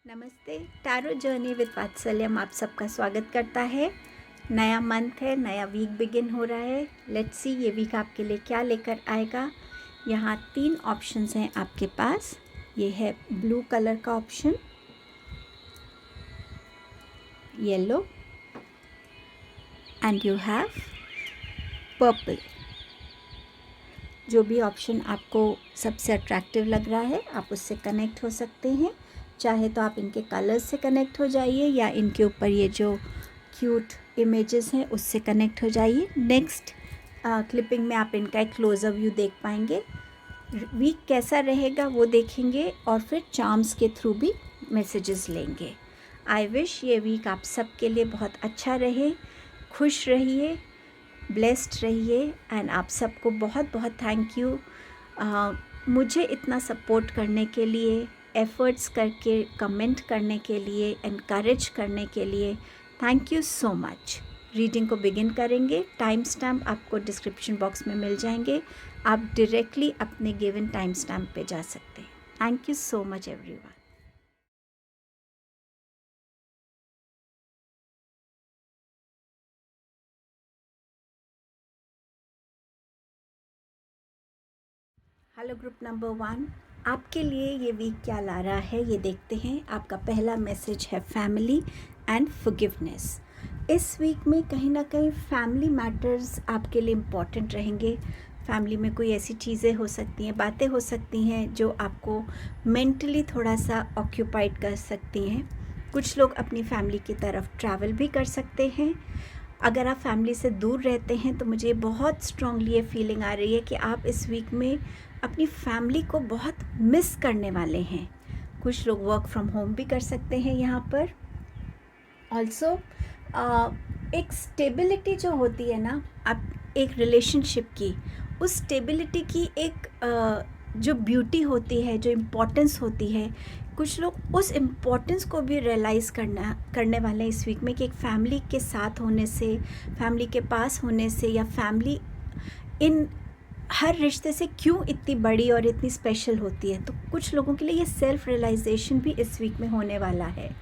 नमस्ते। Tarot journey with वात्सल्यम आप सबका स्वागत करता है। नया मंथ है, नया वीक बिगिन हो रहा है। लेट्स सी ये वीक आपके लिए क्या लेकर आएगा। यहाँ 3 ऑप्शंस हैं आपके पास। ये है ब्लू कलर का option, yellow and you have purple. जो भी ऑप्शन आपको सबसे अट्रैक्टिव लग रहा है आप उससे कनेक्ट हो सकते हैं। चाहे तो आप इनके कलर्स से कनेक्ट हो जाइए या इनके ऊपर ये जो क्यूट इमेजेस हैं उससे कनेक्ट हो जाइए। नेक्स्ट क्लिपिंग में आप इनका एक क्लोजर व्यू देख पाएंगे। वीक कैसा रहेगा वो देखेंगे और फिर चार्म्स के थ्रू भी मैसेजेस लेंगे। आई विश ये वीक आप सबके लिए बहुत अच्छा रहे। खुश रहिए, ब्लेस्ड रहिए एंड आप सबको बहुत बहुत थैंक यू मुझे इतना सपोर्ट करने के लिए, एफ़र्ट्स करके कमेंट करने के लिए, एनकरेज करने के लिए। Thank you so much. Reading को बिगिन करेंगे। टाइम स्टैम्प आपको डिस्क्रिप्शन बॉक्स में मिल जाएंगे। आप डायरेक्टली अपने गिवन टाइम स्टैम्प पे जा सकते हैं। Thank you so much everyone. Hello group number 1, आपके लिए ये वीक क्या ला रहा है ये देखते हैं। आपका पहला मैसेज है फैमिली एंड फॉरगिवनेस। इस वीक में कहीं ना कहीं फैमिली मैटर्स आपके लिए इम्पॉर्टेंट रहेंगे। फैमिली में कोई ऐसी चीज़ें हो सकती हैं, बातें हो सकती हैं जो आपको मेंटली थोड़ा सा ऑक्यूपाइड कर सकती हैं। कुछ लोग अपनी फैमिली की तरफ ट्रैवल भी कर सकते हैं। अगर आप फैमिली से दूर रहते हैं तो मुझे बहुत स्ट्रांगली ये फीलिंग आ रही है कि आप इस वीक में अपनी फैमिली को बहुत मिस करने वाले हैं। कुछ लोग वर्क फ्रॉम होम भी कर सकते हैं यहाँ पर। ऑल्सो एक स्टेबिलिटी जो होती है ना, आप एक रिलेशनशिप की, उस स्टेबिलिटी की एक जो ब्यूटी होती है, जो इम्पोर्टेंस होती है, कुछ लोग उस इम्पोर्टेंस को भी रियलाइज़ करने वाले हैं इस वीक में कि एक फैमिली के साथ होने से, फैमिली के पास होने से, या फैमिली इन हर रिश्ते से क्यों इतनी बड़ी और इतनी स्पेशल होती है। तो कुछ लोगों के लिए ये सेल्फ रियलाइजेशन भी इस वीक में होने वाला है।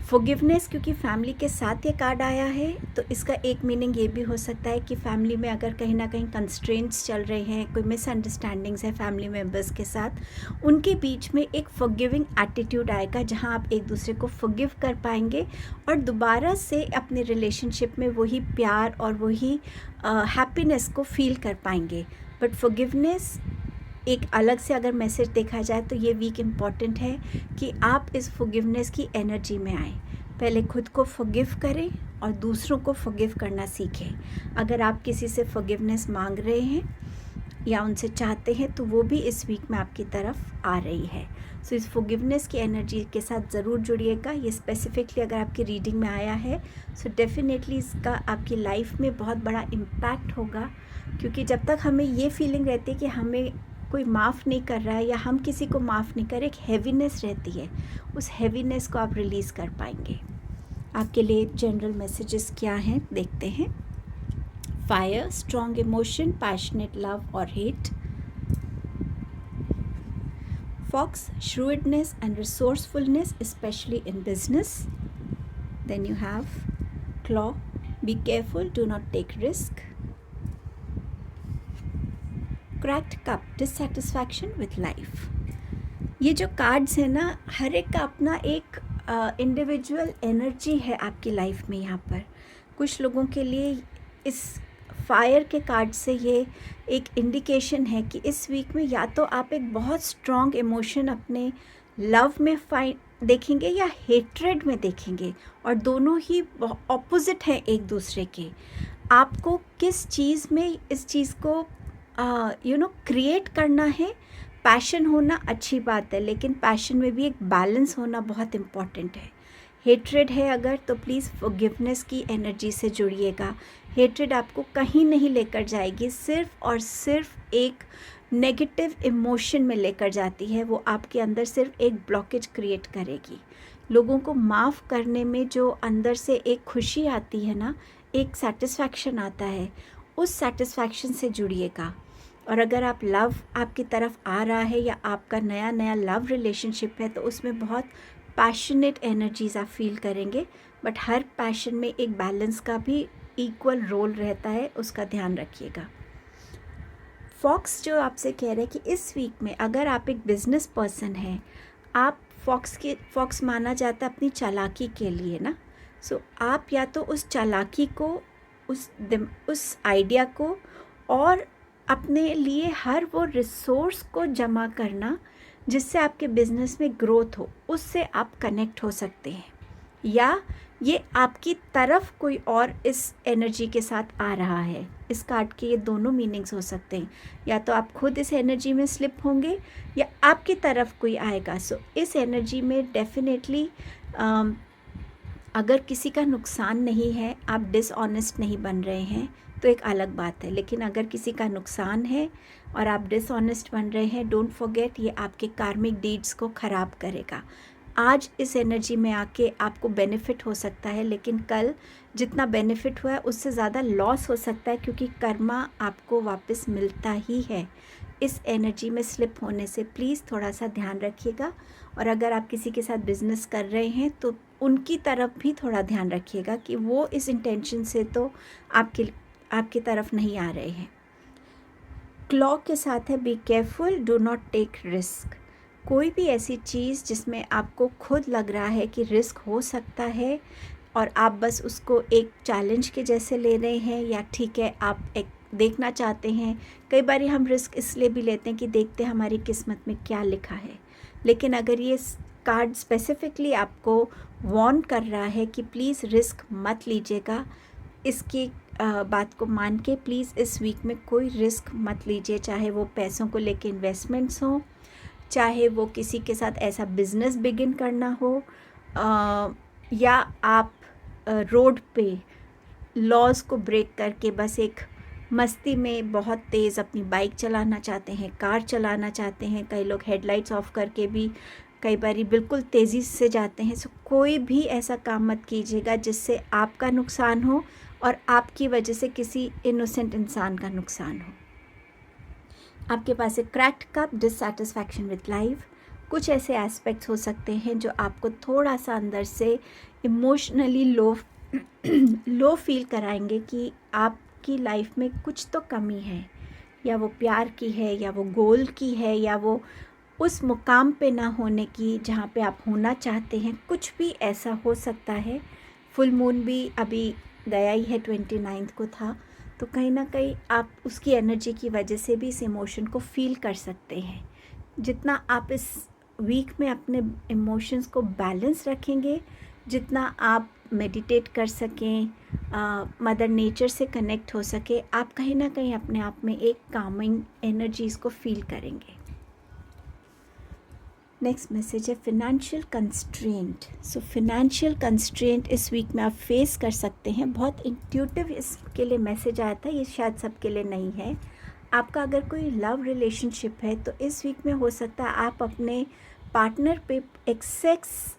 फॉरगिवनेस, क्योंकि फैमिली के साथ ये कार्ड आया है तो इसका एक मीनिंग ये भी हो सकता है कि फैमिली में अगर कहीं ना कहीं कंस्ट्रेंट्स चल रहे हैं, कोई मिसअंडरस्टैंडिंग्स है फैमिली मेम्बर्स के साथ, उनके बीच में एक फॉरगिविंग एटीट्यूड आएगा जहां आप एक दूसरे को फॉरगिव कर पाएंगे और दोबारा से अपने रिलेशनशिप में वही प्यार और वही हैप्पीनेस को फील कर पाएंगे। बट फॉरगिवनेस एक अलग से अगर मैसेज देखा जाए तो ये वीक इम्पॉर्टेंट है कि आप इस फॉरगिवनेस की एनर्जी में आए। पहले खुद को फॉरगिव करें और दूसरों को फॉरगिव करना सीखें। अगर आप किसी से फॉरगिवनेस मांग रहे हैं या उनसे चाहते हैं तो वो भी इस वीक में आपकी तरफ आ रही है। सो इस फॉरगिवनेस की एनर्जी के साथ ज़रूर जुड़िएगा। ये स्पेसिफिकली अगर आपकी रीडिंग में आया है सो डेफिनेटली इसका आपकी लाइफ में बहुत बड़ा इम्पैक्ट होगा, क्योंकि जब तक हमें ये फीलिंग रहती है कि हमें कोई माफ़ नहीं कर रहा है या हम किसी को माफ़ नहीं कर, एक हैवीनेस रहती है, उस हैवीनेस को आप रिलीज़ कर पाएंगे। आपके लिए जनरल मैसेजेस क्या हैं देखते हैं। Fire, strong emotion, passionate love और hate. Fox, shrewdness and resourcefulness, especially in business. Then you have claw, be careful, do not take risk. Cracked cup, dissatisfaction with life. ये जो कार्ड्स है ना, हर एक का अपना एक इंडिविजुअल एनर्जी है आपकी लाइफ में। यहाँ पर कुछ लोगों के लिए इस फायर के कार्ड से ये एक इंडिकेशन है कि इस वीक में या तो आप एक बहुत स्ट्रॉन्ग इमोशन अपने लव में देखेंगे या हेट्रेड में देखेंगे, और दोनों ही ऑपोजिट हैं एक दूसरे के। आपको किस चीज़ में इस चीज़ को क्रिएट करना है। पैशन होना अच्छी बात है, लेकिन पैशन में भी एक बैलेंस होना बहुत इम्पॉर्टेंट है। हेट्रेड है अगर तो प्लीज़ फॉरगिवनेस की एनर्जी से जुड़िएगा। हेट्रेड आपको कहीं नहीं लेकर जाएगी, सिर्फ और सिर्फ एक नेगेटिव इमोशन में लेकर जाती है। वो आपके अंदर सिर्फ एक ब्लॉकेज क्रिएट करेगी। लोगों को माफ़ करने में जो अंदर से एक खुशी आती है ना, एक सेटिस्फैक्शन आता है, उस सेटिस्फैक्शन से जुड़िएगा। और अगर आप लव आपकी तरफ आ रहा है या आपका नया नया लव रिलेशनशिप है तो उसमें बहुत पैशनेट एनर्जीज आप फील करेंगे, बट हर पैशन में एक बैलेंस का भी इक्वल रोल रहता है, उसका ध्यान रखिएगा। फॉक्स जो आपसे कह रहे हैं कि इस वीक में अगर आप एक बिजनेस पर्सन हैं, आप फॉक्स माना जाता है अपनी चालाकी के लिए ना। सो आप या तो उस चालाकी को, उस आइडिया को और अपने लिए हर वो रिसोर्स को जमा करना जिससे आपके बिजनेस में ग्रोथ हो, उससे आप कनेक्ट हो सकते हैं, या ये आपकी तरफ कोई और इस एनर्जी के साथ आ रहा है। इस कार्ड के ये दोनों मीनिंग्स हो सकते हैं, या तो आप खुद इस एनर्जी में स्लिप होंगे या आपकी तरफ कोई आएगा। सो इस एनर्जी में डेफिनेटली अगर किसी का नुकसान नहीं है, आप डिसऑनेस्ट नहीं बन रहे हैं तो एक अलग बात है, लेकिन अगर किसी का नुकसान है और आप डिसऑनेस्ट बन रहे हैं, डोंट फॉरगेट ये आपके कार्मिक डीड्स को ख़राब करेगा। आज इस एनर्जी में आके आपको बेनिफिट हो सकता है, लेकिन कल जितना बेनिफिट हुआ है उससे ज़्यादा लॉस हो सकता है, क्योंकि कर्मा आपको वापस मिलता ही है। इस एनर्जी में स्लिप होने से प्लीज़ थोड़ा सा ध्यान रखिएगा। और अगर आप किसी के साथ बिज़नेस कर रहे हैं तो उनकी तरफ भी थोड़ा ध्यान रखिएगा कि वो इस इंटेंशन से तो आपकी तरफ नहीं आ रहे हैं। क्लॉक के साथ है be careful, do not take risk. कोई भी ऐसी चीज़ जिसमें आपको खुद लग रहा है कि रिस्क हो सकता है और आप बस उसको एक चैलेंज के जैसे ले रहे हैं, या ठीक है आप एक देखना चाहते हैं। कई बार हम रिस्क इसलिए भी लेते हैं कि देखते हैं हमारी किस्मत में क्या लिखा है, लेकिन अगर ये कार्ड स्पेसिफिकली आपको वार्न कर रहा है कि प्लीज़ रिस्क मत लीजिएगा, इसकी बात को मान के प्लीज़ इस वीक में कोई रिस्क मत लीजिए, चाहे वो पैसों को लेके इन्वेस्टमेंट्स हों, चाहे वो किसी के साथ ऐसा बिज़नेस बिगिन करना हो, या आप रोड पे लॉज को ब्रेक करके बस एक मस्ती में बहुत तेज़ अपनी बाइक चलाना चाहते हैं, कार चलाना चाहते हैं। कई लोग हेडलाइट्स ऑफ करके भी कई बारी बिल्कुल तेज़ी से जाते हैं। सो कोई भी ऐसा काम मत कीजिएगा जिससे आपका नुकसान हो और आपकी वजह से किसी इनोसेंट इंसान का नुकसान हो। आपके पास एक cracked cup, dissatisfaction with life. कुछ ऐसे एस्पेक्ट्स हो सकते हैं जो आपको थोड़ा सा अंदर से इमोशनली लो फील कराएंगे कि आपकी लाइफ में कुछ तो कमी है, या वो प्यार की है, या वो गोल की है, या वो उस मुकाम पे ना होने की जहाँ पे आप होना चाहते हैं। कुछ भी ऐसा हो सकता है। फुल मून भी अभी गया ही है, 29 को था, तो कहीं ना कहीं आप उसकी एनर्जी की वजह से भी इस इमोशन को फील कर सकते हैं। जितना आप इस वीक में अपने इमोशंस को बैलेंस रखेंगे, जितना आप मेडिटेट कर सकें, मदर नेचर से कनेक्ट हो सके, आप कहीं ना कहीं अपने आप में एक कामिंग एनर्जीज़ को फील करेंगे। नेक्स्ट मैसेज है फिनेंशियल कंस्ट्रेंट। सो फिनेंशियल कंस्ट्रेंट इस वीक में आप फेस कर सकते हैं। बहुत इंट्यूटिव इसके लिए मैसेज आया था, ये शायद सबके लिए नहीं है। आपका अगर कोई लव रिलेशनशिप है तो इस वीक में हो सकता है आप अपने पार्टनर पे एक्सेस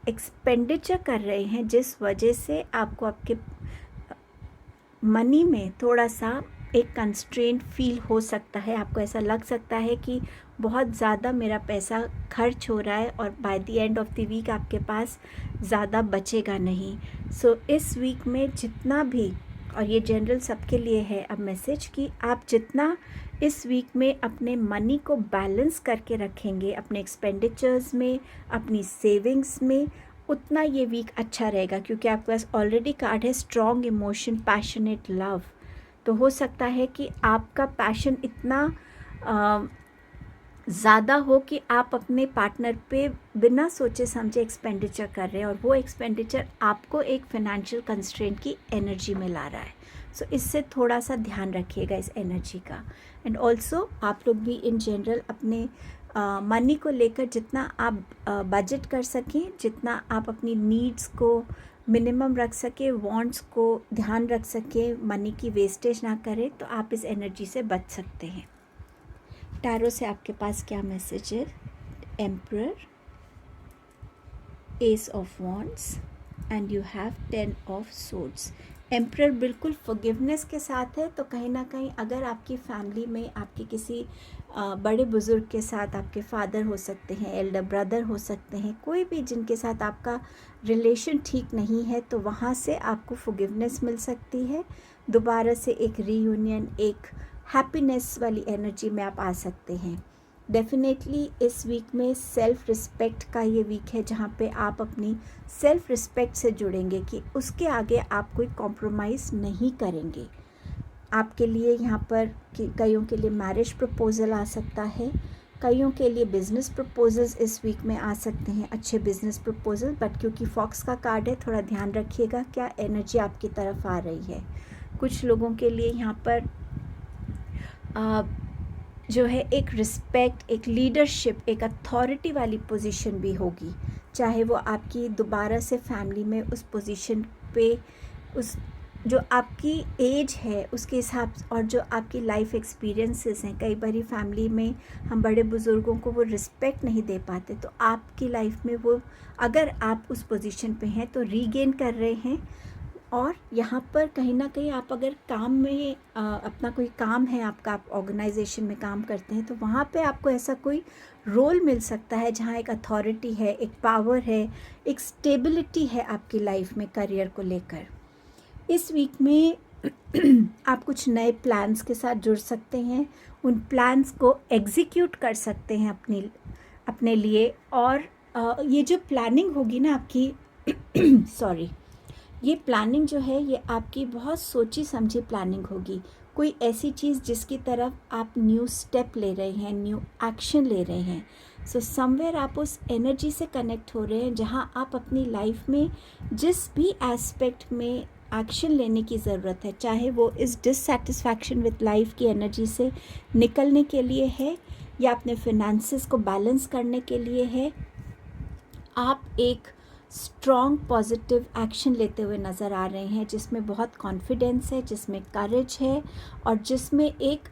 एक्सपेंडिचर कर रहे हैं, जिस वजह से आपको आपके मनी में थोड़ा सा एक कंस्ट्रेंट फील हो सकता है। आपको ऐसा लग सकता है कि बहुत ज़्यादा मेरा पैसा खर्च हो रहा है और by the end of the week आपके पास ज़्यादा बचेगा नहीं। सो इस वीक में जितना भी, और ये जनरल सबके लिए है अब मैसेज, कि आप जितना इस वीक में अपने मनी को बैलेंस करके रखेंगे, अपने एक्सपेंडिचर्स में, अपनी सेविंग्स में, उतना ये वीक अच्छा रहेगा। क्योंकि आपके पास ऑलरेडी कार्ड है स्ट्रॉन्ग इमोशन, पैशनेट लव। तो हो सकता है कि आपका पैशन इतना ज़्यादा हो कि आप अपने पार्टनर पे बिना सोचे समझे एक्सपेंडिचर कर रहे हैं, और वो एक्सपेंडिचर आपको एक फिनेंशियल कंस्ट्रेंट की एनर्जी में ला रहा है। सो इससे थोड़ा सा ध्यान रखिएगा इस एनर्जी का। एंड ऑल्सो आप लोग भी इन जनरल अपने मनी को लेकर जितना आप बजट कर सकें, जितना आप अपनी नीड्स को मिनिमम रख सके, वांट्स को ध्यान रख सके, मनी की वेस्टेज ना करें, तो आप इस एनर्जी से बच सकते हैं। टैरो से आपके पास क्या मैसेज है? Emperor, S of wands, and you have 10 of swords. Emperor बिल्कुल फॉरगिवनेस के साथ है, तो कहीं ना कहीं अगर आपकी फैमिली में आपके किसी बड़े बुज़ुर्ग के साथ, आपके फादर हो सकते हैं, एल्डर ब्रदर हो सकते हैं, कोई भी जिनके साथ आपका रिलेशन ठीक नहीं है, तो वहाँ से आपको फॉरगिवनेस मिल सकती है। दोबारा से एक रीयूनियन, एक हैप्पीनेस वाली एनर्जी में आप आ सकते हैं। डेफिनेटली इस वीक में सेल्फ़ रिस्पेक्ट का ये वीक है, जहाँ पे आप अपनी सेल्फ़ रिस्पेक्ट से जुड़ेंगे कि उसके आगे आप कोई कॉम्प्रोमाइज़ नहीं करेंगे। आपके लिए यहाँ पर कईयों के लिए मैरिज प्रपोज़ल आ सकता है, कईयों के लिए बिज़नेस प्रपोज़ल्स इस वीक में आ सकते हैं, अच्छे बिज़नेस प्रपोज़ल। बट क्योंकि फॉक्स का कार्ड है, थोड़ा ध्यान रखिएगा क्या एनर्जी आपकी तरफ आ रही है। कुछ लोगों के लिए यहाँ पर जो है एक रिस्पेक्ट, एक लीडरशिप, एक अथॉरिटी वाली पोजीशन भी होगी, चाहे वो आपकी दोबारा से फैमिली में उस पोजीशन पे, उस जो आपकी एज है उसके हिसाब और जो आपकी लाइफ एक्सपीरियंसेस हैं। कई बारी फैमिली में हम बड़े बुज़ुर्गों को वो रिस्पेक्ट नहीं दे पाते, तो आपकी लाइफ में वो, अगर आप उस पोजीशन पे हैं तो रीगेन कर रहे हैं। और यहाँ पर कहीं ना कहीं आप अगर काम में अपना कोई काम है आपका, आप ऑर्गेनाइजेशन में काम करते हैं, तो वहाँ पे आपको ऐसा कोई रोल मिल सकता है जहाँ एक अथॉरिटी है, एक पावर है, एक स्टेबिलिटी है आपकी लाइफ में करियर को लेकर। इस वीक में आप कुछ नए प्लान्स के साथ जुड़ सकते हैं, उन प्लान्स को एग्जीक्यूट कर सकते हैं अपने लिए। और ये जो प्लानिंग होगी ना आपकी सॉरी, ये प्लानिंग जो है ये आपकी बहुत सोची समझी प्लानिंग होगी। कोई ऐसी चीज़ जिसकी तरफ आप न्यू स्टेप ले रहे हैं, न्यू एक्शन ले रहे हैं। सो समवेयर आप उस एनर्जी से कनेक्ट हो रहे हैं जहाँ आप अपनी लाइफ में जिस भी एस्पेक्ट में एक्शन लेने की ज़रूरत है, चाहे वो इस डिससेटिस्फैक्शन विद लाइफ की एनर्जी से निकलने के लिए है या अपने फिनेंसेस को बैलेंस करने के लिए है, आप एक स्ट्रॉन्ग पॉजिटिव एक्शन लेते हुए नज़र आ रहे हैं, जिसमें बहुत कॉन्फिडेंस है, जिसमें करेज है और जिसमें एक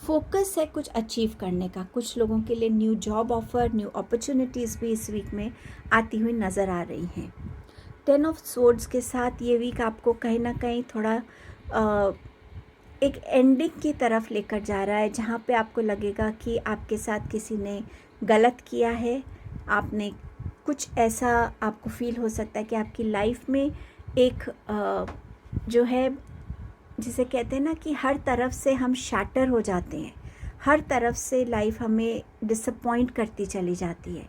फोकस है कुछ अचीव करने का। कुछ लोगों के लिए new job offer, new opportunities भी इस वीक में आती हुई नज़र आ रही हैं। 10 ऑफ सोर्ड्स के साथ ये वीक आपको कहीं ना कहीं थोड़ा एक एंडिंग की तरफ लेकर जा रहा है, जहाँ पे आपको लगेगा कि आपके साथ किसी ने गलत किया है, आपने कुछ ऐसा, आपको फील हो सकता है कि आपकी लाइफ में एक जो है, जिसे कहते हैं ना कि हर तरफ से हम शैटर हो जाते हैं, हर तरफ से लाइफ हमें डिसअपॉइंट करती चली जाती है,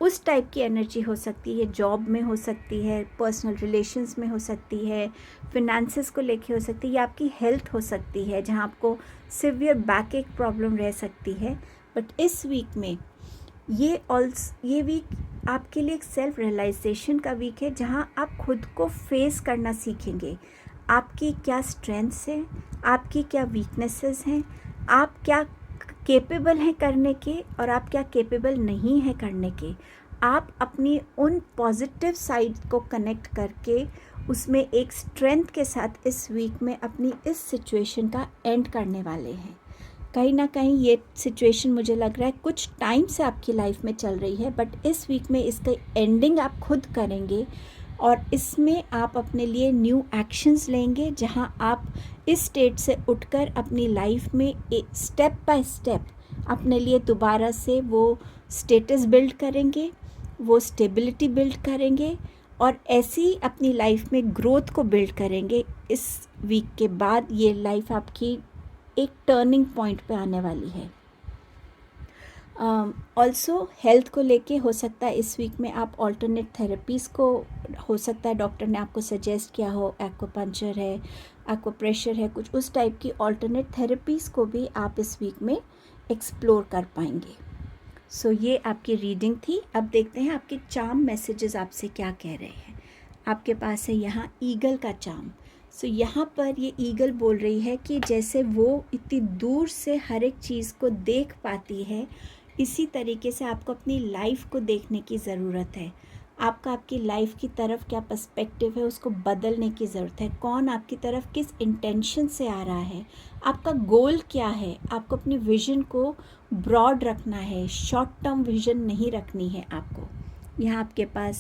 उस टाइप की एनर्जी हो सकती है। जॉब में हो सकती है, पर्सनल रिलेशंस में हो सकती है, फिनेंसेस को लेके हो सकती है, या आपकी हेल्थ हो सकती है जहाँ आपको सिवियर बैक एक प्रॉब्लम रह सकती है। बट इस वीक में ये वीक आपके लिए एक सेल्फ रियलाइजेशन का वीक है, जहाँ आप खुद को फेस करना सीखेंगे। आपकी क्या स्ट्रेंथ्स हैं, आपकी क्या वीकनेसेस हैं, आप क्या केपेबल हैं करने के और आप क्या केपेबल नहीं हैं करने के। आप अपनी उन पॉजिटिव साइड को कनेक्ट करके उसमें एक स्ट्रेंथ के साथ इस वीक में अपनी इस सिचुएशन का एंड करने वाले हैं। कहीं ना कहीं ये सिचुएशन मुझे लग रहा है कुछ टाइम से आपकी लाइफ में चल रही है, बट इस वीक में इसका एंडिंग आप खुद करेंगे और इसमें आप अपने लिए न्यू एक्शंस लेंगे, जहां आप इस स्टेट से उठकर अपनी लाइफ में स्टेप बाय स्टेप अपने लिए दोबारा से वो स्टेटस बिल्ड करेंगे, वो स्टेबिलिटी बिल्ड करेंगे और ऐसी अपनी लाइफ में ग्रोथ को बिल्ड करेंगे। इस वीक के बाद ये लाइफ आपकी एक टर्निंग पॉइंट पे आने वाली है। ऑल्सो हेल्थ को लेके हो सकता है इस वीक में आप ऑल्टरनेट थेरेपीज़ को, हो सकता है डॉक्टर ने आपको सजेस्ट किया हो, एक्वापंक्चर है, एक्वाप्रेशर है, कुछ उस टाइप की ऑल्टरनेट थेरेपीज़ को भी आप इस वीक में एक्सप्लोर कर पाएंगे। सो ये आपकी रीडिंग थी। अब देखते हैं आपके चार्म मैसेजेस आपसे क्या कह रहे हैं। आपके पास है यहाँ ईगल का चार्म। सो यहाँ पर ये ईगल बोल रही है कि जैसे वो इतनी दूर से हर एक चीज़ को देख पाती है, इसी तरीके से आपको अपनी लाइफ को देखने की ज़रूरत है। आपकी लाइफ की तरफ क्या पर्सपेक्टिव है, उसको बदलने की ज़रूरत है। कौन आपकी तरफ किस इंटेंशन से आ रहा है, आपका गोल क्या है। आपको अपनी विज़न को ब्रॉड रखना है, शॉर्ट टर्म विज़न नहीं रखनी है आपको। यहाँ आपके पास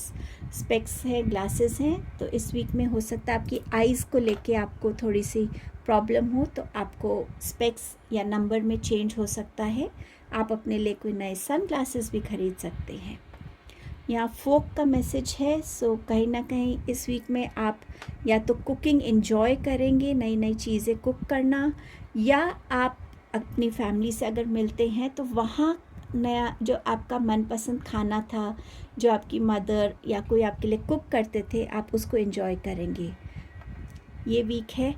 स्पेक्स है, ग्लासेस हैं, तो इस वीक में हो सकता है आपकी आइज़ को लेके आपको थोड़ी सी प्रॉब्लम हो, तो आपको स्पेक्स या नंबर में चेंज हो सकता है। आप अपने लिए कोई नए सन ग्लासेस भी खरीद सकते हैं। यहाँ फोक का मैसेज है, सो कहीं ना कहीं इस वीक में आप या तो कुकिंग एंजॉय करेंगे, नई नई चीज़ें कुक करना, या आप अपनी फैमिली से अगर मिलते हैं तो वहाँ नया जो आपका मनपसंद खाना था, जो आपकी मदर या कोई आपके लिए कुक करते थे, आप उसको एंजॉय करेंगे। ये वीक है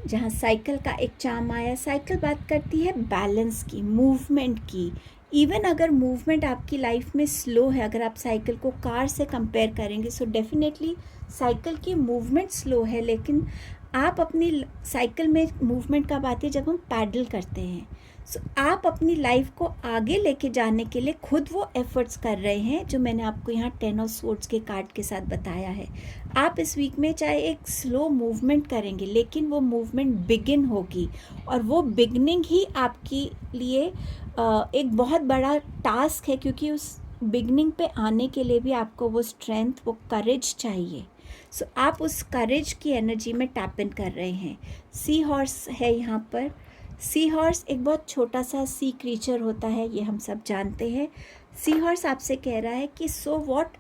जहाँ साइकिल का एक चार्म आया। साइकिल बात करती है बैलेंस की, मूवमेंट की। इवन अगर मूवमेंट आपकी लाइफ में स्लो है, अगर आप साइकिल को कार से कंपेयर करेंगे, सो डेफिनेटली साइकिल की मूवमेंट स्लो है, लेकिन आप अपनी साइकिल में मूवमेंट कब आती है, जब हम पैडल करते हैं। सो आप अपनी लाइफ को आगे लेके जाने के लिए खुद वो एफर्ट्स कर रहे हैं, जो मैंने आपको यहाँ 10 ऑफ स्वॉर्ड्स के कार्ड के साथ बताया है। आप इस वीक में चाहे एक स्लो मूवमेंट करेंगे, लेकिन वो मूवमेंट बिगिन होगी, और वो बिगनिंग ही आपके लिए एक बहुत बड़ा टास्क है, क्योंकि उस बिगनिंग पे आने के लिए भी आपको वो स्ट्रेंथ, वो करेज चाहिए। सो आप उस करेज की एनर्जी में टैप इन कर रहे हैं। सी हॉर्स है यहाँ पर। सी हॉर्स एक बहुत छोटा सा सी क्रीचर होता है, ये हम सब जानते हैं। सी हॉर्स आपसे कह रहा है कि सो व्हाट,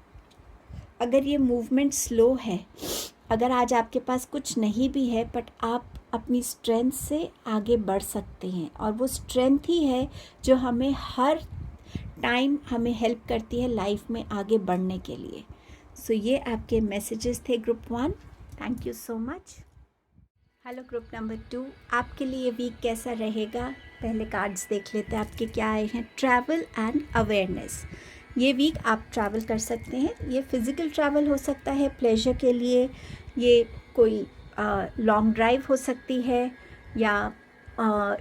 अगर ये मूवमेंट स्लो है, अगर आज आपके पास कुछ नहीं भी है, बट आप अपनी स्ट्रेंथ से आगे बढ़ सकते हैं, और वो स्ट्रेंथ ही है जो हमें हर टाइम हमें हेल्प करती है लाइफ में आगे बढ़ने के लिए। सो ये आपके मैसेजेस थे group 1। Thank you so much. Hello group number 2, आपके लिए वीक कैसा रहेगा? पहले कार्ड्स देख लेते हैं आपके क्या आए हैं। Travel and awareness. ये वीक आप ट्रैवल कर सकते हैं। ये फिज़िकल ट्रैवल हो सकता है प्लेजर के लिए, ये कोई लॉन्ग ड्राइव हो सकती है, या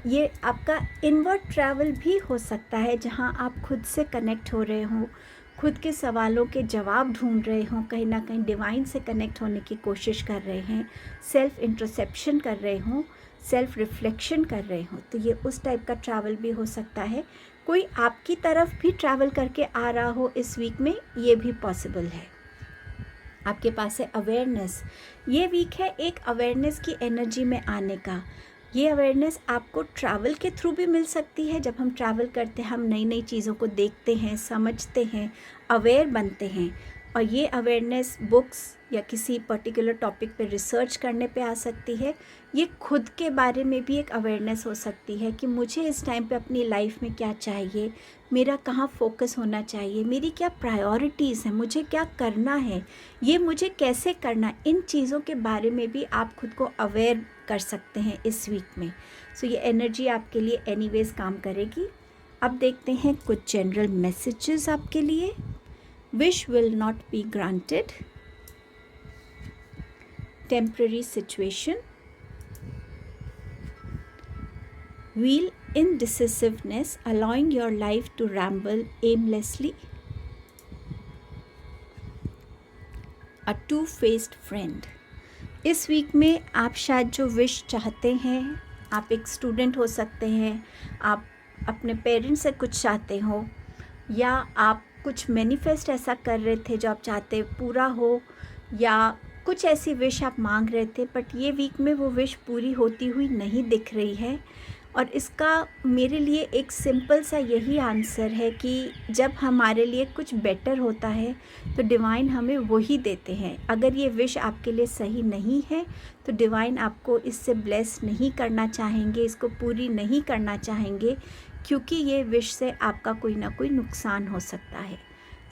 ये आपका इनवर्ड ट्रैवल भी हो सकता है, जहाँ आप खुद से कनेक्ट हो रहे हों, खुद के सवालों के जवाब ढूंढ रहे हों, कहीं ना कहीं डिवाइन से कनेक्ट होने की कोशिश कर रहे हैं, सेल्फ इंट्रोस्पेक्शन कर रहे हों, सेल्फ रिफ्लेक्शन कर रहे हों, तो ये उस टाइप का ट्रैवल भी हो सकता है। कोई आपकी तरफ भी ट्रैवल करके आ रहा हो इस वीक में, ये भी पॉसिबल है। आपके पास है अवेयरनेस। ये वीक है एक अवेयरनेस की एनर्जी में आने का। ये अवेयरनेस आपको ट्रैवल के थ्रू भी मिल सकती है। जब हम ट्रैवल करते हैं, हम नई नई चीज़ों को देखते हैं, समझते हैं, अवेयर बनते हैं, और ये अवेयरनेस बुक्स या किसी पर्टिकुलर टॉपिक पे रिसर्च करने पे आ सकती है। ये खुद के बारे में भी एक अवेयरनेस हो सकती है कि मुझे इस टाइम पे अपनी लाइफ में क्या चाहिए, मेरा कहाँ फोकस होना चाहिए, मेरी क्या प्रायोरिटीज़ हैं, मुझे क्या करना है, ये मुझे कैसे करना, इन चीज़ों के बारे में भी आप खुद को अवेयर कर सकते हैं इस वीक में। सो ये एनर्जी आपके लिए एनीवेज काम करेगी। अब देखते हैं कुछ जनरल मैसेजेस आपके लिए। Wish will not be granted, temporary situation, wheel indecisiveness, allowing your life to ramble aimlessly, a two-faced friend। इस वीक में आप शायद जो विश चाहते हैं, आप एक स्टूडेंट हो सकते हैं, आप अपने पेरेंट्स से कुछ चाहते हो, या आप कुछ मैनिफेस्ट ऐसा कर रहे थे जो आप चाहते पूरा हो, या कुछ ऐसी विश आप मांग रहे थे, बट ये वीक में वो विश पूरी होती हुई नहीं दिख रही है। और इसका मेरे लिए एक सिंपल सा यही आंसर है कि जब हमारे लिए कुछ बेटर होता है तो डिवाइन हमें वही देते हैं। अगर ये विश आपके लिए सही नहीं है तो डिवाइन आपको इससे ब्लेस नहीं करना चाहेंगे, इसको पूरी नहीं करना चाहेंगे, क्योंकि ये विश से आपका कोई ना कोई नुकसान हो सकता है।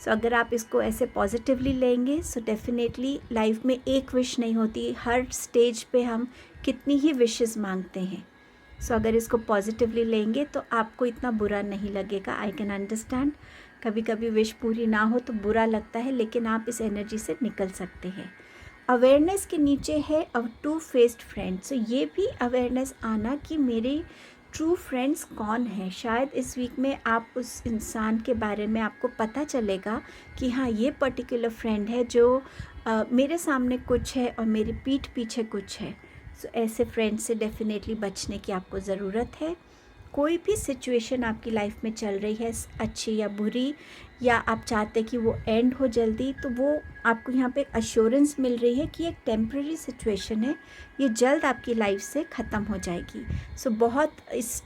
सो अगर आप इसको ऐसे पॉजिटिवली लेंगे, सो डेफिनेटली लाइफ में एक विश नहीं होती, हर स्टेज पे हम कितनी ही विशेस मांगते हैं। सो अगर इसको पॉजिटिवली लेंगे तो आपको इतना बुरा नहीं लगेगा। आई कैन अंडरस्टैंड, कभी कभी विश पूरी ना हो तो बुरा लगता है, लेकिन आप इस एनर्जी से निकल सकते हैं। अवेयरनेस के नीचे है अ टू फेस्ड फ्रेंड। सो ये भी अवेयरनेस आना कि मेरे ट्रू फ्रेंड्स कौन है। शायद इस वीक में आप उस इंसान के बारे में आपको पता चलेगा कि हाँ, ये पर्टिकुलर फ्रेंड है जो मेरे सामने कुछ है और मेरी पीठ पीछे कुछ है। सो ऐसे फ्रेंड से डेफिनेटली बचने की आपको ज़रूरत है। कोई भी सिचुएशन आपकी लाइफ में चल रही है, अच्छी या बुरी, या आप चाहते कि वो एंड हो जल्दी, तो वो आपको यहाँ पे अश्योरेंस मिल रही है कि एक टेम्प्रेरी सिचुएशन है, ये जल्द आपकी लाइफ से ख़त्म हो जाएगी. सो बहुत इस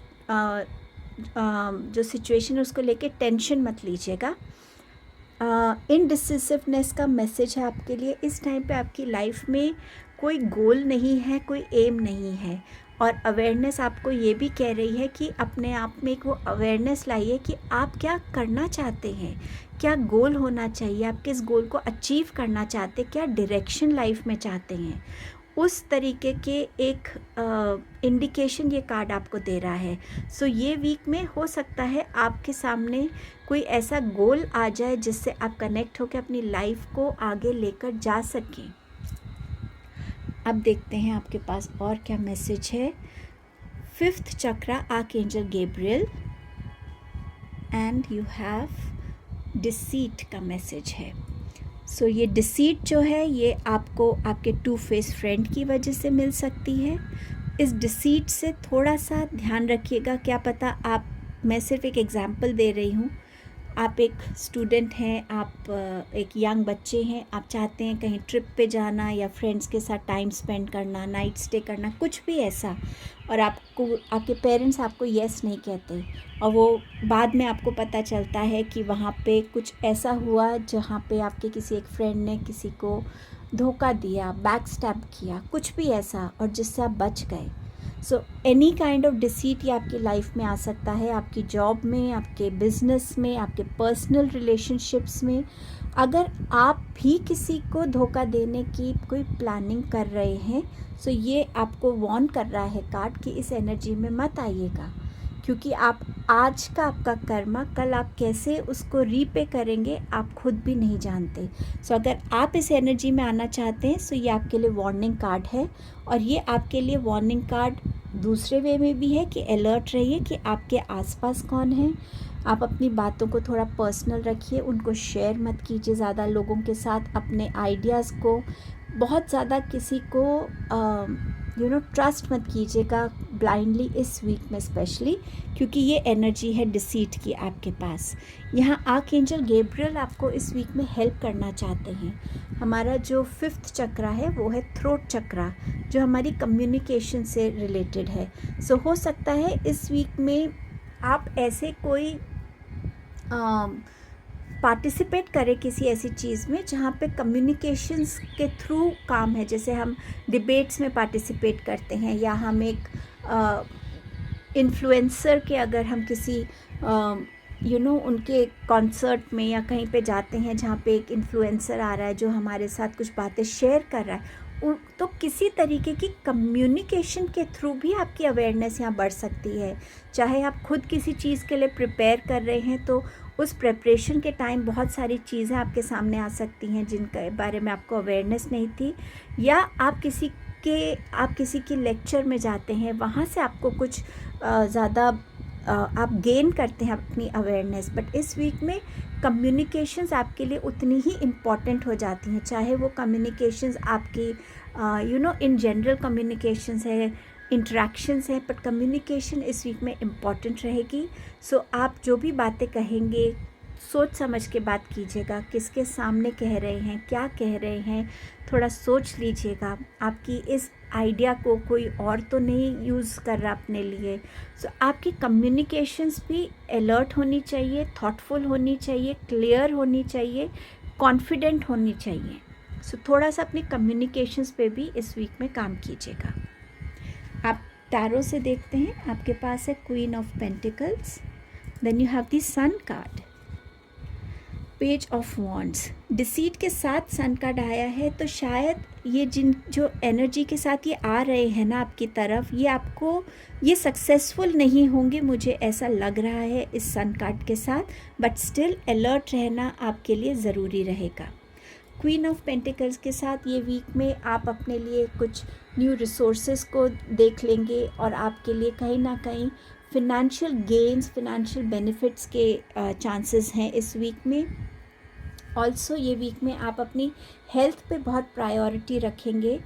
जो सिचुएशन है उसको लेके टेंशन मत लीजिएगा. इनडिसिसिवनेस का मैसेज है आपके लिए. इस टाइम पे आपकी लाइफ में कोई गोल नहीं है, कोई एम नहीं है, और अवेयरनेस आपको ये भी कह रही है कि अपने आप में एक वो अवेयरनेस लाइए कि आप क्या करना चाहते हैं, क्या गोल होना चाहिए, आप किस गोल को अचीव करना चाहते हैं, क्या डायरेक्शन लाइफ में चाहते हैं. उस तरीके के एक इंडिकेशन ये कार्ड आपको दे रहा है. सो ये वीक में हो सकता है आपके सामने कोई ऐसा गोल आ जाए जिससे आप कनेक्ट होकर अपनी लाइफ को आगे लेकर जा सकें. अब देखते हैं आपके पास और क्या मैसेज है. 5th chakra, archangel Gabriel, and you have deceit का मैसेज है. सो ये डिसीट जो है ये आपको आपके 2 फेस फ्रेंड की वजह से मिल सकती है. इस डिसीट से थोड़ा सा ध्यान रखिएगा. क्या पता आप, मैं सिर्फ एक एग्जांपल दे रही हूँ, आप एक स्टूडेंट हैं, आप एक यंग बच्चे हैं, आप चाहते हैं कहीं ट्रिप पे जाना या फ्रेंड्स के साथ टाइम स्पेंड करना, नाइट स्टे करना, कुछ भी ऐसा, और आपको आपके पेरेंट्स आपको येस नहीं कहते, और वो बाद में आपको पता चलता है कि वहाँ पे कुछ ऐसा हुआ जहाँ पे आपके किसी एक फ्रेंड ने किसी को धोखा दिया, बैक स्टैब किया, कुछ भी ऐसा, और जिससे आप बच गए. So any kind of deceit ये आपकी लाइफ में आ सकता है, आपकी जॉब में, आपके बिजनेस में, आपके पर्सनल रिलेशनशिप्स में. अगर आप भी किसी को धोखा देने की कोई प्लानिंग कर रहे हैं, सो ये आपको वार्न कर रहा है कार्ड कि इस एनर्जी में मत आइएगा, क्योंकि आप आज का आपका कर्मा, कल आप कैसे उसको रीपे करेंगे आप खुद भी नहीं जानते. सो अगर आप इस एनर्जी में आना चाहते हैं, सो ये आपके लिए वार्निंग कार्ड है. और ये आपके लिए वार्निंग कार्ड दूसरे वे में भी है कि अलर्ट रहिए कि आपके आसपास कौन है. आप अपनी बातों को थोड़ा पर्सनल रखिए, उनको शेयर मत कीजिए ज़्यादा लोगों के साथ. अपने आइडियाज़ को बहुत ज़्यादा किसी को ट्रस्ट मत कीजिएगा ब्लाइंडली इस वीक में स्पेशली, क्योंकि ये एनर्जी है डिसीट की आपके पास. यहाँ आर्कएंजल गैब्रियल आपको इस वीक में हेल्प करना चाहते हैं. हमारा जो 5th चक्रा है वो है थ्रोट चक्रा, जो हमारी कम्युनिकेशन से रिलेटेड है. सो हो सकता है इस वीक में आप ऐसे कोई पार्टिसिपेट करें किसी ऐसी चीज़ में जहाँ पे कम्युनिकेशंस के थ्रू काम है. जैसे हम डिबेट्स में पार्टिसिपेट करते हैं, या हम एक इन्फ्लुएंसर के, अगर हम किसी उनके कॉन्सर्ट में या कहीं पे जाते हैं जहाँ पे एक इन्फ्लुएंसर आ रहा है जो हमारे साथ कुछ बातें शेयर कर रहा है, तो किसी तरीके की कम्युनिकेशन के थ्रू भी आपकी अवेयरनेस यहाँ बढ़ सकती है. चाहे आप खुद किसी चीज़ के लिए प्रिपेयर कर रहे हैं, तो उस प्रिपरेशन के टाइम बहुत सारी चीज़ें आपके सामने आ सकती हैं जिनके बारे में आपको अवेयरनेस नहीं थी, या आप किसी के लेक्चर में जाते हैं, वहाँ से आपको कुछ ज़्यादा आप गेन करते हैं अपनी अवेयरनेस. बट इस वीक में कम्युनिकेशंस आपके लिए उतनी ही इम्पॉर्टेंट हो जाती हैं, चाहे वो कम्युनिकेशंस आपकी इन जनरल कम्युनिकेशंस है, इंटरेक्शंस है, बट कम्युनिकेशन इस वीक में इम्पॉर्टेंट रहेगी. सो आप जो भी बातें कहेंगे सोच समझ के बात कीजिएगा, किसके सामने कह रहे हैं, क्या कह रहे हैं, थोड़ा सोच लीजिएगा. आपकी इस आइडिया को कोई और तो नहीं यूज़ कर रहा अपने लिए. सो आपकी कम्युनिकेशंस भी अलर्ट होनी चाहिए, थॉटफुल होनी चाहिए, क्लियर होनी चाहिए, कॉन्फिडेंट होनी चाहिए. सो थोड़ा सा अपनी कम्युनिकेशंस पे भी इस वीक में काम कीजिएगा. आप टैरो से देखते हैं, आपके पास है queen of pentacles, then you have the sun card, page of wands. Deceit के साथ सन कार्ड आया है, तो शायद ये जो एनर्जी के साथ ये आ रहे हैं ना आपकी तरफ, ये सक्सेसफुल नहीं होंगे, मुझे ऐसा लग रहा है इस सन कार्ड के साथ. बट स्टिल अलर्ट रहना आपके लिए ज़रूरी रहेगा. क्वीन ऑफ पेंटिकल्स के साथ ये वीक में आप अपने लिए कुछ न्यू रिसोर्सेज को देख लेंगे, और आपके लिए कहीं ना कहीं फिनेंशियल गेन्स, फिनेंशियल बेनिफिट्स के चांसेस हैं इस वीक में. ऑल्सो ये वीक में आप अपनी हेल्थ पे बहुत प्रायोरिटी रखेंगे.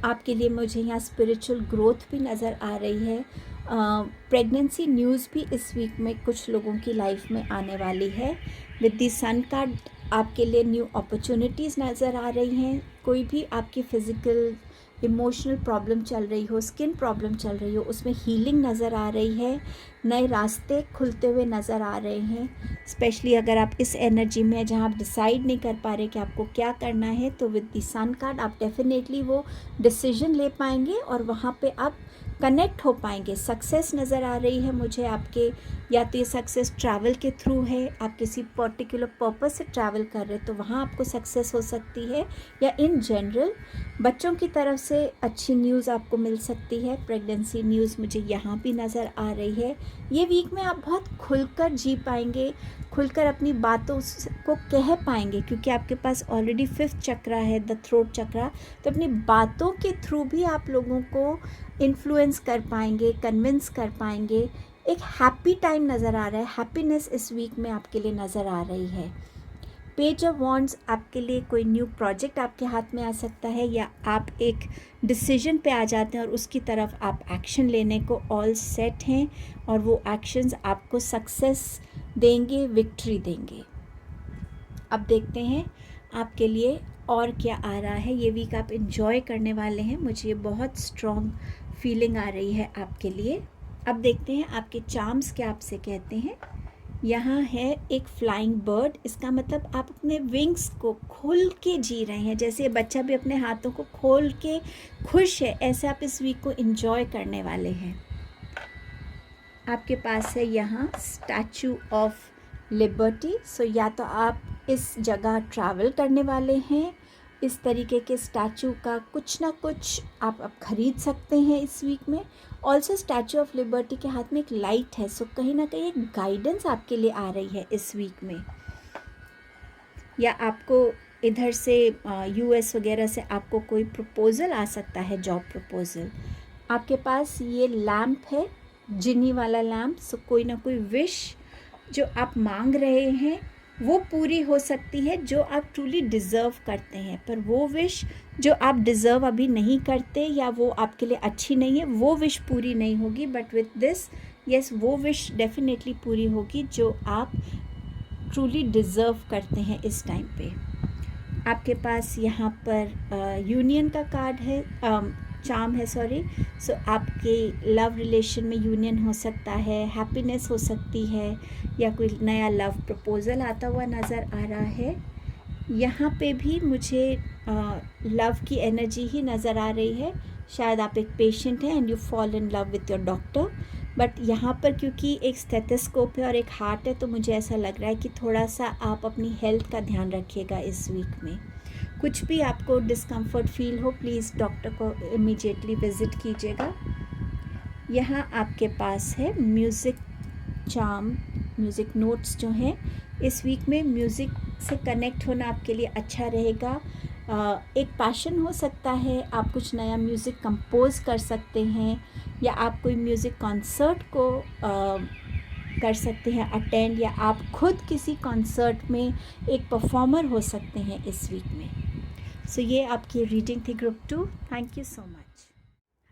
आपके लिए मुझे यहाँ स्पिरिचुअल ग्रोथ भी नज़र आ रही है. प्रेगनेंसी न्यूज़ भी इस वीक में कुछ लोगों की लाइफ में आने वाली है। विद द सन कार्ड आपके लिए न्यू अपॉर्चुनिटीज़ नज़र आ रही हैं। कोई भी आपकी फ़िज़िकल इमोशनल प्रॉब्लम चल रही हो, स्किन प्रॉब्लम चल रही हो, उसमें हीलिंग नज़र आ रही है। नए रास्ते खुलते हुए नज़र आ रहे हैं। स्पेशली अगर आप इस एनर्जी में जहाँ आप डिसाइड नहीं कर पा रहे कि आपको क्या करना है, तो विद द सन कार्ड आप डेफिनेटली वो डिसीजन ले पाएंगे और वहाँ पे आप कनेक्ट हो पाएंगे। सक्सेस नज़र आ रही है मुझे आपके, या तो ये सक्सेस ट्रैवल के थ्रू है, आप किसी पर्टिकुलर पर्पस से ट्रैवल कर रहे हैं तो वहाँ आपको सक्सेस हो सकती है, या इन जनरल बच्चों की तरफ से अच्छी न्यूज़ आपको मिल सकती है। प्रेगनेंसी न्यूज़ मुझे यहाँ भी नज़र आ रही है। ये वीक में आप बहुत खुलकर जी पाएंगे, खुलकर अपनी बातों को कह पाएंगे, क्योंकि आपके पास ऑलरेडी 5th चक्रा है, द थ्रोट चक्रा। तो अपनी बातों के थ्रू भी आप लोगों को इन्फ्लुएंस कर पाएंगे, कन्विंस कर पाएंगे। एक हैप्पी टाइम नज़र आ रहा है, हैप्पीनेस इस वीक में आपके लिए नज़र आ रही है। पेज ऑफ वॉन्ड्स आपके लिए कोई न्यू प्रोजेक्ट आपके हाथ में आ सकता है, या आप एक डिसीजन पे आ जाते हैं और उसकी तरफ आप एक्शन लेने को ऑल सेट हैं, और वो एक्शंस आपको सक्सेस देंगे, विक्ट्री देंगे। अब देखते हैं आपके लिए और क्या आ रहा है। ये वीक आप इन्जॉय करने वाले हैं, मुझे बहुत स्ट्रॉन्ग फीलिंग आ रही है आपके लिए। अब देखते हैं आपके चार्म्स क्या आपसे कहते हैं। यहाँ है एक फ्लाइंग बर्ड, इसका मतलब आप अपने विंग्स को खोल के जी रहे हैं, जैसे बच्चा भी अपने हाथों को खोल के खुश है, ऐसे आप इस वीक को एंजॉय करने वाले हैं। आपके पास है यहाँ स्टैचू ऑफ लिबर्टी। सो या तो आप इस जगह ट्रैवल करने वाले हैं, इस तरीके के स्टैचू का कुछ ना कुछ आप खरीद सकते हैं इस वीक में। ऑल्सो स्टैचू ऑफ लिबर्टी के हाथ में एक लाइट है, सो कहीं ना कहीं एक गाइडेंस आपके लिए आ रही है इस वीक में। या आपको इधर से यूएस वगैरह से आपको कोई प्रपोज़ल आ सकता है, जॉब प्रपोज़ल। आपके पास ये लैम्प है, जिनी वाला लैम्प। सो कोई ना कोई विश जो आप मांग रहे हैं वो पूरी हो सकती है, जो आप ट्रूली डिज़र्व करते हैं। पर वो विश जो आप डिज़र्व अभी नहीं करते, या वो आपके लिए अच्छी नहीं है, वो विश पूरी नहीं होगी। बट विथ दिस यस, वो विश डेफिनेटली पूरी होगी जो आप ट्रूली डिज़र्व करते हैं इस टाइम पे। आपके पास यहाँ पर यूनियन का कार्ड है, चार्म है, सॉरी। सो आपके लव रिलेशन में यूनियन हो सकता है, हैप्पीनेस हो सकती है, या कोई नया लव प्रपोज़ल आता हुआ नज़र आ रहा है। यहाँ पे भी मुझे लव की एनर्जी ही नज़र आ रही है। शायद आप एक पेशेंट हैं and you fall in love with your doctor, but यहाँ पर क्योंकि एक स्टेथोस्कोप है और एक हार्ट है, तो मुझे ऐसा लग रहा है कि थोड़ा सा आप अपनी हेल्थ का ध्यान रखिएगा इस वीक में। कुछ भी आपको डिस्कम्फर्ट फील हो, प्लीज़ डॉक्टर को इमीडिएटली विज़िट कीजिएगा। यहाँ आपके पास है म्यूज़िक चार्म, म्यूज़िक नोट्स जो हैं। इस वीक में म्यूज़िक से कनेक्ट होना आपके लिए अच्छा रहेगा। एक पैशन हो सकता है, आप कुछ नया म्यूज़िक कंपोज़ कर सकते हैं, या आप कोई म्यूज़िक कॉन्सर्ट को कर सकते हैं अटेंड, या आप खुद किसी कॉन्सर्ट में एक परफॉर्मर हो सकते हैं इस वीक में। सो ये आपकी रीडिंग थी group 2। Thank you so much.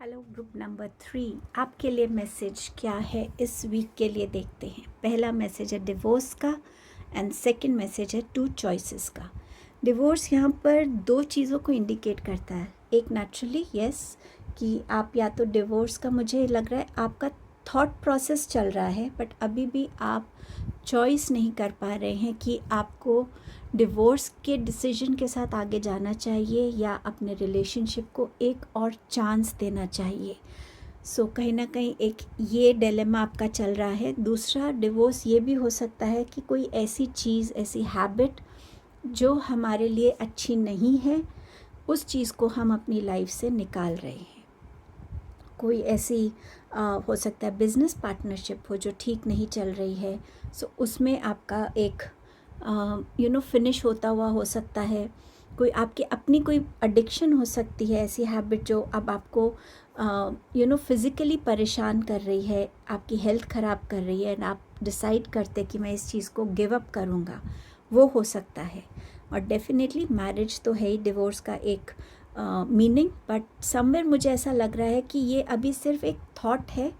Hello group number 3, आपके लिए मैसेज क्या है इस वीक के लिए देखते हैं। पहला मैसेज है डिवोर्स का, एंड सेकंड मैसेज है 2 चॉइसेस का। डिवोर्स यहाँ पर 2 चीज़ों को इंडिकेट करता है। एक नेचुरली यस, कि आप या तो डिवोर्स का, मुझे लग रहा है आपका थॉट प्रोसेस चल रहा है, बट अभी भी आप चॉइस नहीं कर पा रहे हैं कि आपको डिवोर्स के डिसीजन के साथ आगे जाना चाहिए या अपने रिलेशनशिप को एक और चांस देना चाहिए। सो कहीं ना कहीं एक ये डिलेमा आपका चल रहा है। दूसरा डिवोर्स ये भी हो सकता है कि कोई ऐसी चीज़, ऐसी हैबिट जो हमारे लिए अच्छी नहीं है, उस चीज़ को हम अपनी लाइफ से निकाल रहे हैं। कोई ऐसी हो सकता है बिज़नेस पार्टनरशिप हो जो ठीक नहीं चल रही है, सो उसमें आपका एक फिनिश होता हुआ हो सकता है। कोई आपकी अपनी कोई एडिक्शन हो सकती है, ऐसी हैबिट जो अब आपको फिज़िकली परेशान कर रही है, आपकी हेल्थ ख़राब कर रही है, एंड आप डिसाइड करते कि मैं इस चीज़ को गिव अप करूँगा, वो हो सकता है। और डेफिनेटली मैरिज तो है ही डिवोर्स का एक मीनिंग, बट समवेयर मुझे ऐसा लग रहा है कि ये अभी सिर्फ एक थॉट है,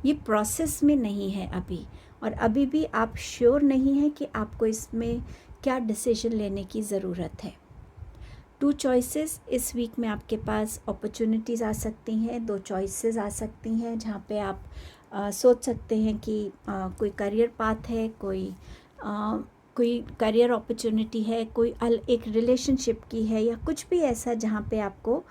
ये प्रोसेस में नहीं है अभी, और अभी भी आप श्योर नहीं है कि आपको इसमें क्या डिसीजन लेने की ज़रूरत है। 2 चॉइसेस इस वीक में आपके पास अपॉर्चुनिटीज़ आ सकती हैं, 2 चॉइसेस आ सकती हैं जहाँ पे आप सोच सकते हैं कि कोई करियर पाथ है, कोई करियर अपॉर्चुनिटी है, एक रिलेशनशिप की है, या कुछ भी ऐसा जहाँ पे आपको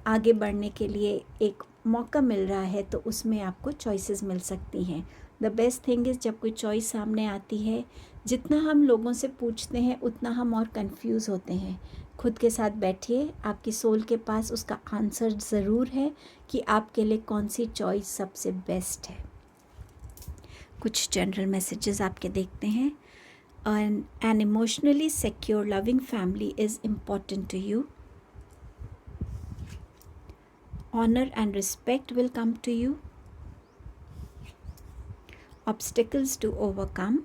आगे बढ़ने के लिए एक मौका मिल रहा है, तो उसमें आपको चॉइसेस मिल सकती हैं। द बेस्ट थिंग इज़, जब कोई चॉइस सामने आती है, जितना हम लोगों से पूछते हैं उतना हम और कंफ्यूज होते हैं। खुद के साथ बैठिए, आपकी सोल के पास उसका आंसर ज़रूर है कि आपके लिए कौन सी चॉइस सबसे बेस्ट है। कुछ जनरल मैसेजेस आपके देखते हैं। An emotionally secure, loving family is important to you. Honor and respect will come to you. Obstacles to overcome.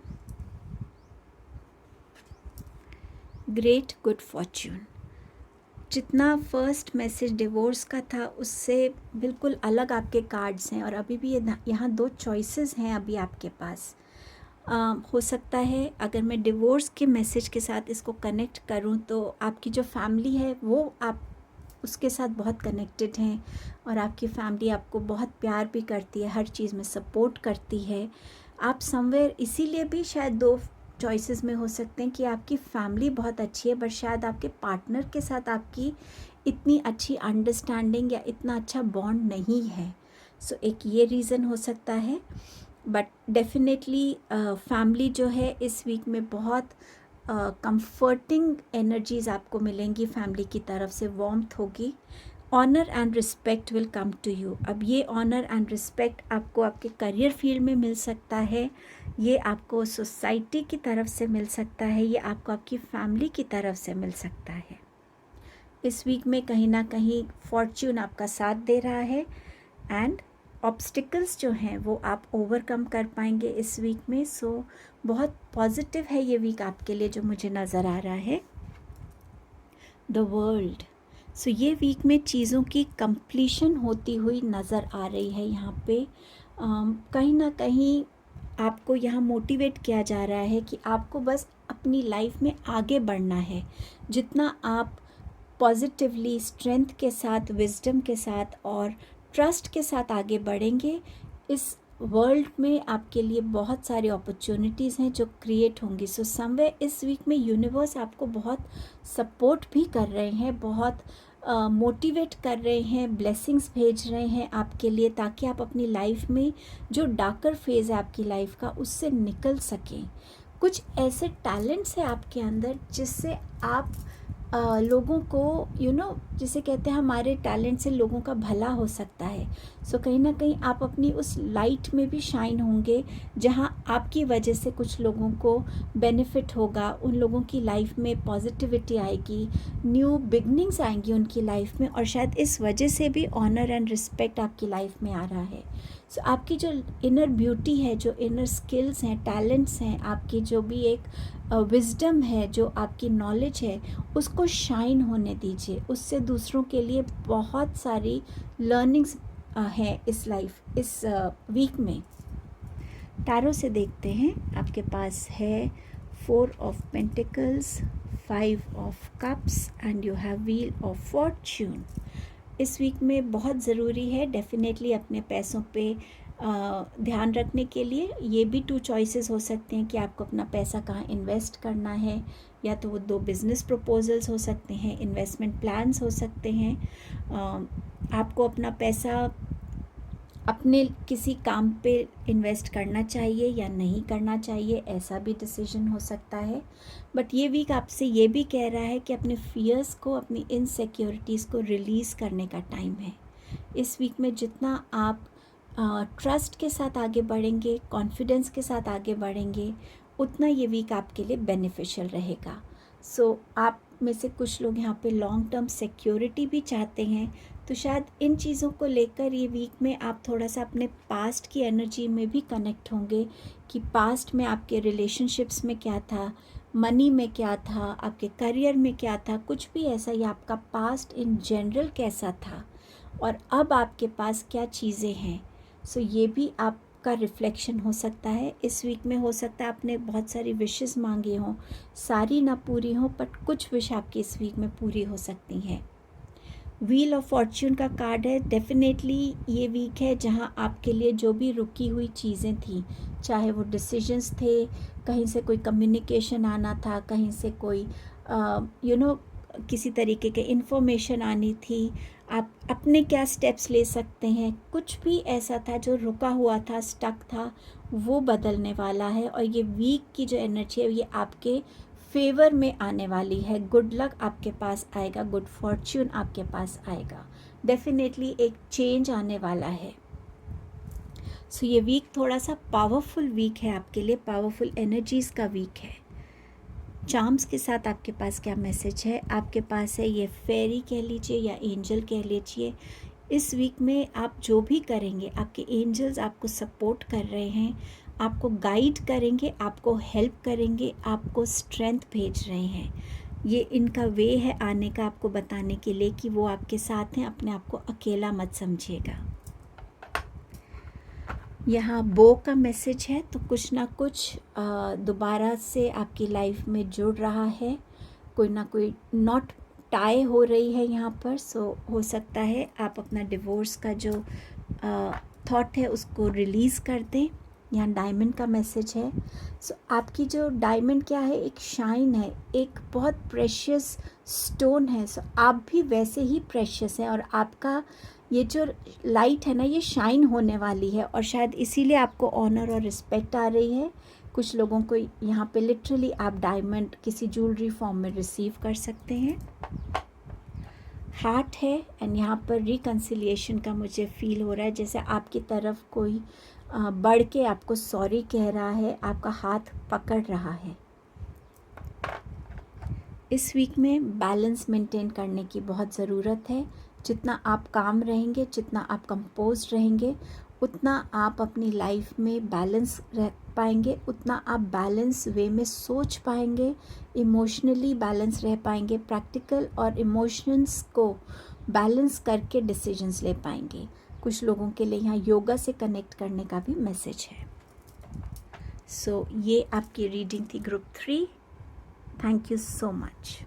Great good fortune. जितना फर्स्ट मैसेज डिवोर्स का था उससे बिल्कुल अलग आपके कार्ड्स हैं, और अभी भी यहाँ 2 चॉइसेस हैं अभी आपके पास। हो सकता है अगर मैं डिवोर्स के मैसेज के साथ इसको कनेक्ट करूँ तो आपकी जो फैमिली है वो आप उसके साथ बहुत कनेक्टेड हैं, और आपकी फैमिली आपको बहुत प्यार भी करती है, हर चीज़ में सपोर्ट करती है। आप समवेयर इसीलिए भी शायद 2 चॉइसेस में हो सकते हैं कि आपकी फैमिली बहुत अच्छी है, बट शायद आपके पार्टनर के साथ आपकी इतनी अच्छी अंडरस्टैंडिंग या इतना अच्छा बॉन्ड नहीं है। सो एक ये रीज़न हो सकता है, बट डेफिनेटली फैमिली जो है इस वीक में बहुत कंफर्टिंग एनर्जीज आपको मिलेंगी, फैमिली की तरफ से वार्मथ होगी। Honour and respect will come to you. अब ये ऑनर एंड रिस्पेक्ट आपको आपके करियर फील्ड में मिल सकता है, ये आपको सोसाइटी की तरफ से मिल सकता है, ये आपको आपकी फैमिली की तरफ से मिल सकता है। इस वीक में कहीं ना कहीं फॉर्च्यून आपका साथ दे रहा है, एंड ऑब्स्टिकल्स जो हैं वो आप ओवरकम कर पाएंगे इस वीक में। सो बहुत पॉजिटिव है ये वीक आपके लिए जो मुझे नज़र आ रहा है। The world. सो ये वीक में चीज़ों की कंप्लीशन होती हुई नज़र आ रही है यहाँ पे। कहीं ना कहीं आपको यहाँ मोटिवेट किया जा रहा है कि आपको बस अपनी लाइफ में आगे बढ़ना है। जितना आप पॉजिटिवली, स्ट्रेंथ के साथ, विजडम के साथ और ट्रस्ट के साथ आगे बढ़ेंगे, इस वर्ल्ड में आपके लिए बहुत सारी अपॉर्चुनिटीज़ हैं जो क्रिएट होंगी। सो समवेयर इस वीक में यूनिवर्स आपको बहुत सपोर्ट भी कर रहे हैं, बहुत मोटिवेट कर रहे हैं, ब्लेसिंग्स भेज रहे हैं आपके लिए, ताकि आप अपनी लाइफ में जो डार्कर फेज़ है आपकी लाइफ का उससे निकल सकें। कुछ ऐसे टैलेंट्स हैं आपके अंदर जिससे आप लोगों को जिसे कहते हैं हमारे टैलेंट से लोगों का भला हो सकता है। सो कहीं ना कहीं आप अपनी उस लाइट में भी शाइन होंगे जहां आपकी वजह से कुछ लोगों को बेनिफिट होगा, उन लोगों की लाइफ में पॉजिटिविटी आएगी, न्यू बिगनिंग्स आएंगी उनकी लाइफ में, और शायद इस वजह से भी ऑनर एंड रिस्पेक्ट आपकी लाइफ में आ रहा है। सो आपकी जो इनर ब्यूटी है, जो इनर स्किल्स हैं, टैलेंट्स हैं, आपकी जो भी एक विजडम है, जो आपकी नॉलेज है, उसको शाइन होने दीजिए। उससे दूसरों के लिए बहुत सारी लर्निंग्स हैं इस वीक में। टैरो से देखते हैं, आपके पास है 4 of pentacles, 5 of cups and you have wheel of Fortune. इस वीक में बहुत ज़रूरी है डेफिनेटली अपने पैसों पे ध्यान रखने के लिए। ये भी 2 चॉइसेस हो सकते हैं कि आपको अपना पैसा कहाँ इन्वेस्ट करना है, या तो वो 2 बिज़नेस प्रपोजल्स हो सकते हैं, इन्वेस्टमेंट प्लान्स हो सकते हैं। आपको अपना पैसा अपने किसी काम पे इन्वेस्ट करना चाहिए या नहीं करना चाहिए, ऐसा भी डिसीजन हो सकता है। बट ये वीक आपसे ये भी कह रहा है कि अपने फियर्स को, अपनी इनसिक्योरिटीज़ को रिलीज़ करने का टाइम है। इस वीक में जितना आप ट्रस्ट के साथ आगे बढ़ेंगे, कॉन्फिडेंस के साथ आगे बढ़ेंगे, उतना ये वीक आपके लिए बेनिफिशियल रहेगा। सो आप में से कुछ लोग यहाँ पे लॉन्ग टर्म सिक्योरिटी भी चाहते हैं, तो शायद इन चीज़ों को लेकर ये वीक में आप थोड़ा सा अपने पास्ट की एनर्जी में भी कनेक्ट होंगे कि पास्ट में आपके रिलेशनशिप्स में क्या था, मनी में क्या था, आपके करियर में क्या था, कुछ भी ऐसा, या आपका पास्ट इन जनरल कैसा था और अब आपके पास क्या चीज़ें हैं। सो ये भी आपका रिफ्लेक्शन हो सकता है। इस वीक में हो सकता है आपने बहुत सारी विशेस मांगी हों, सारी ना पूरी हों, बट कुछ विश आपकी इस वीक में पूरी हो सकती हैं। व्हील ऑफ फॉर्च्यून का कार्ड है। डेफिनेटली ये वीक है जहाँ आपके लिए जो भी रुकी हुई चीज़ें थी, चाहे वो डिसीजंस थे, कहीं से कोई कम्युनिकेशन आना था, कहीं से कोई किसी तरीके के इन्फॉर्मेशन आनी थी, आप अपने क्या स्टेप्स ले सकते हैं, कुछ भी ऐसा था जो रुका हुआ था, स्टक था, वो बदलने वाला है। और ये वीक की जो एनर्जी है ये आपके फेवर में आने वाली है। गुड लक आपके पास आएगा, गुड फॉर्च्यून आपके पास आएगा। डेफिनेटली एक चेंज आने वाला है। सो ये वीक थोड़ा सा पावरफुल वीक है आपके लिए, पावरफुल एनर्जीज़ का वीक है। चार्म्स के साथ आपके पास क्या मैसेज है? आपके पास है ये फेरी कह लीजिए या एंजल कह लीजिए। इस वीक में आप जो भी करेंगे, आपके एंजल्स आपको सपोर्ट कर रहे हैं, आपको गाइड करेंगे, आपको हेल्प करेंगे, आपको स्ट्रेंथ भेज रहे हैं। ये इनका वे है आने का, आपको बताने के लिए कि वो आपके साथ हैं, अपने आप को अकेला मत समझिएगा। यहाँ बो का मैसेज है, तो कुछ ना कुछ दोबारा से आपकी लाइफ में जुड़ रहा है, कोई ना कोई नॉट टाई हो रही है यहाँ पर। सो हो सकता है आप अपना डिवोर्स का जो थॉट है उसको रिलीज़ कर दें। यहाँ डायमंड का मैसेज है। सो आपकी जो डायमंड क्या है, एक शाइन है, एक बहुत प्रेशियस स्टोन है। सो आप भी वैसे ही प्रेशियस हैं और आपका ये जो लाइट है ना, ये शाइन होने वाली है और शायद इसीलिए आपको ऑनर और रिस्पेक्ट आ रही है। कुछ लोगों को यहाँ पे लिटरली आप डायमंड किसी ज्वेलरी फॉर्म में रिसीव कर सकते हैं। हार्ट है एंड यहाँ पर रिकन्सिलिएशन का मुझे फील हो रहा है, जैसे आपकी तरफ कोई बढ़ के आपको सॉरी कह रहा है, आपका हाथ पकड़ रहा है। इस वीक में बैलेंस मेंटेन करने की बहुत ज़रूरत है। जितना आप काम रहेंगे, जितना आप कंपोज रहेंगे, उतना आप अपनी लाइफ में बैलेंस रह पाएंगे, उतना आप बैलेंस वे में सोच पाएंगे, इमोशनली बैलेंस रह पाएंगे, प्रैक्टिकल और इमोशंस को बैलेंस करके डिसीजंस ले पाएंगे। कुछ लोगों के लिए यहाँ योगा से कनेक्ट करने का भी मैसेज है। सो ये आपकी रीडिंग थी group 3। Thank you so much.